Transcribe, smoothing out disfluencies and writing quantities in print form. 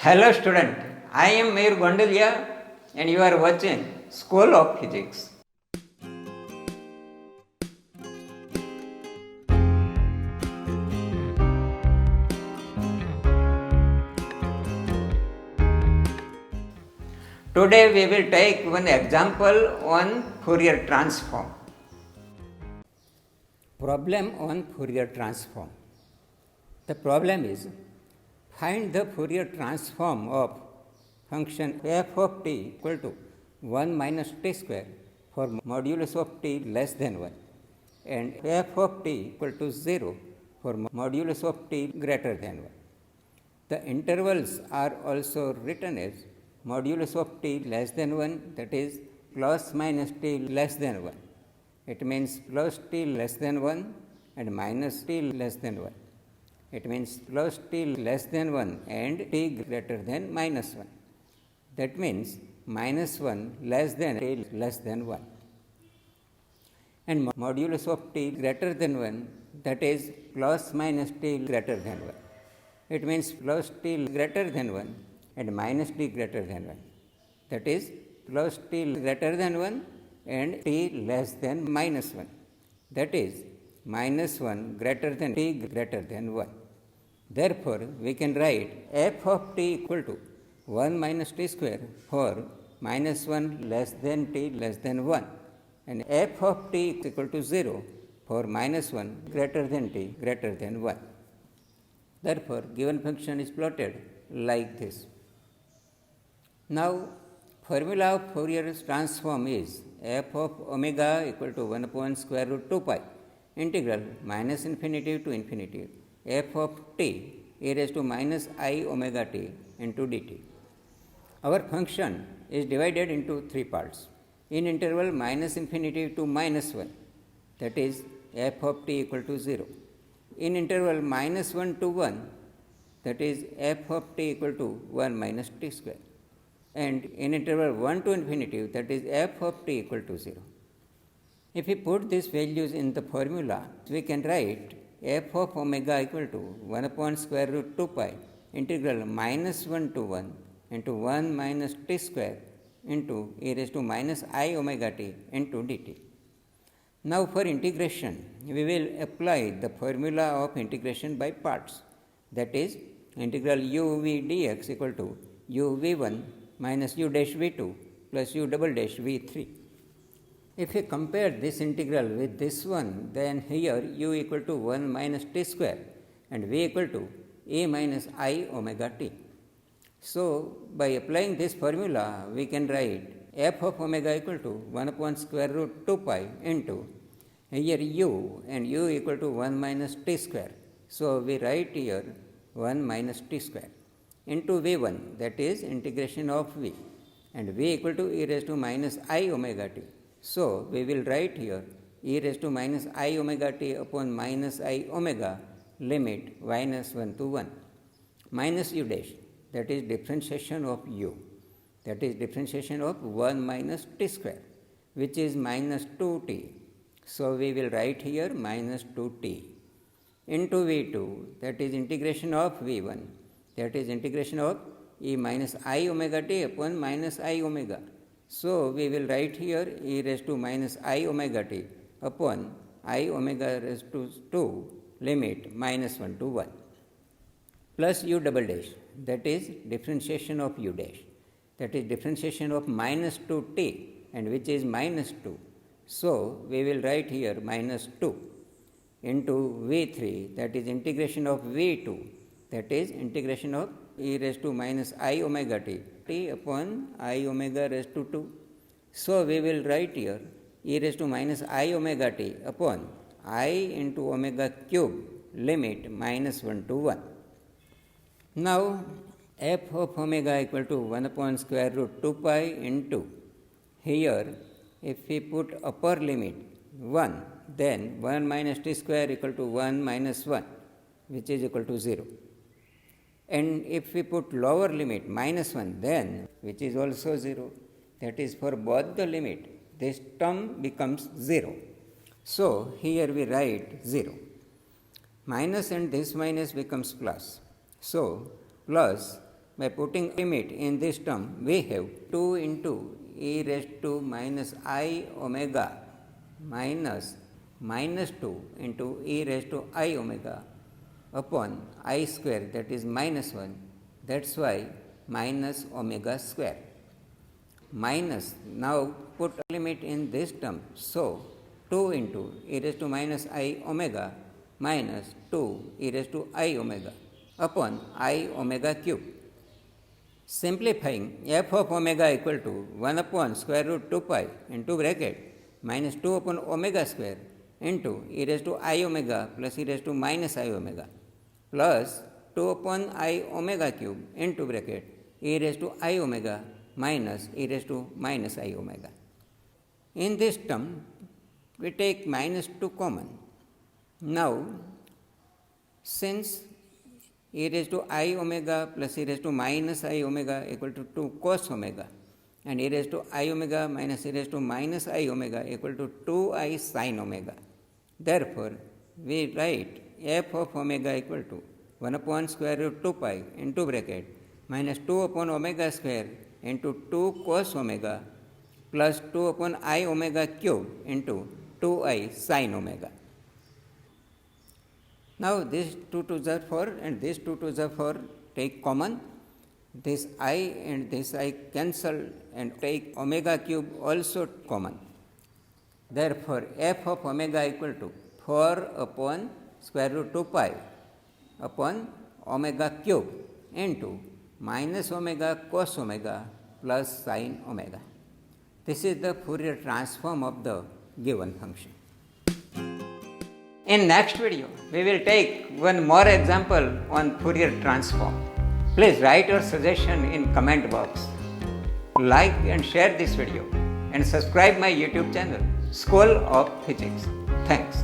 Hello student, I am Meir Gondalia and you are watching School of Physics. Today we will take one example on Fourier transform. Problem on Fourier transform. The problem is, find the Fourier transform of function f of t equal to 1 minus t square for modulus of t less than 1 and f of t equal to 0 for modulus of t greater than 1. The intervals are also written as modulus of t less than 1, that is plus minus t less than 1. It means plus t less than 1 and minus t less than 1. It means plus t less than 1 and t greater than minus 1. That means minus 1 less than t less than 1. And modulus of t greater than 1, that is plus minus t greater than 1. It means plus t greater than 1 and minus t greater than 1. That is plus t greater than 1 and t less than minus 1. That is minus 1 greater than t greater than 1. Therefore, we can write f of t equal to 1 minus t square for minus 1 less than t less than 1 and f of t is equal to 0 for minus 1 greater than t greater than 1. Therefore, given function is plotted like this. Now, formula of Fourier transform is f of omega equal to 1 upon square root 2 pi integral minus infinity to infinity f of t e raised to minus I omega t into dt. Our function is divided into three parts. In interval minus infinity to minus 1, that is f of t equal to 0. In interval minus 1 to 1, that is f of t equal to 1 minus t square. And in interval 1 to infinity, that is f of t equal to 0. If we put these values in the formula, we can write f of omega equal to 1 upon square root 2 pi integral minus 1 to 1 into 1 minus t square into e raised to minus I omega t into dt. Now for integration, we will apply the formula of integration by parts, that is integral u v dx equal to u v1 minus u dash v2 plus u double dash v3. If we compare this integral with this one, then here u equal to 1 minus t square and v equal to a minus I omega t. So, by applying this formula, we can write f of omega equal to 1 upon square root 2 pi into here u and u equal to 1 minus t square. So, we write here 1 minus t square into v1, that is integration of v, and v equal to e raised to minus I omega t. So, we will write here e raised to minus I omega t upon minus I omega limit minus 1 to 1 minus u dash, that is differentiation of u, that is differentiation of 1 minus t square, which is minus 2t. So, we will write here minus 2t into v2, that is integration of v1, that is integration of e minus I omega t upon minus I omega. So, we will write here e raised to minus I omega t upon I omega raised to 2 limit minus 1 to 1 plus u double dash, that is differentiation of u dash, that is differentiation of minus 2t and which is minus 2. So, we will write here minus 2 into v3, that is integration of v2, that is integration of e raised to minus I omega t upon I omega raised to 2. So, we will write here e raised to minus I omega t upon I into omega cube limit minus 1 to 1. Now, f of omega equal to 1 upon square root 2 pi into here, if we put upper limit 1, then 1 minus t square equal to 1 minus 1, which is equal to 0. And if we put lower limit minus 1, then which is also 0, that is for both the limit, this term becomes 0. So, here we write 0. Minus and this minus becomes plus. So, plus by putting limit in this term, we have 2 into e raised to minus I omega minus 2 into e raised to I omega upon I square, that is minus 1. That's why minus omega square. Minus, now put a limit in this term. So 2 into e raised to minus I omega minus 2 e raised to I omega upon I omega cube. Simplifying, f of omega equal to 1 upon square root 2 pi into bracket minus 2 upon omega square into e raised to I omega plus e raised to minus I omega plus 2 upon I omega cube into bracket e raised to I omega minus e raised to minus I omega. In this term, we take minus 2 common. Now, since e raised to I omega plus e raised to minus I omega equal to 2 cos omega and e raised to I omega minus e raised to minus I omega equal to 2I sin omega. Therefore, we write f of omega equal to 1 upon square root 2 pi into bracket minus 2 upon omega square into 2 cos omega plus 2 upon I omega cube into 2I sin omega. Now, these 2 2s are 4 and these 2 2s are 4 take common. This I and this I cancel and take omega cube also common. Therefore, f of omega equal to 4 upon square root 2 pi upon omega cube into minus omega cos omega plus sin omega. This is the Fourier transform of the given function. In next video, we will take one more example on Fourier transform. Please write your suggestion in comment box. Like and share this video and subscribe my YouTube channel, School of Physics. Thanks.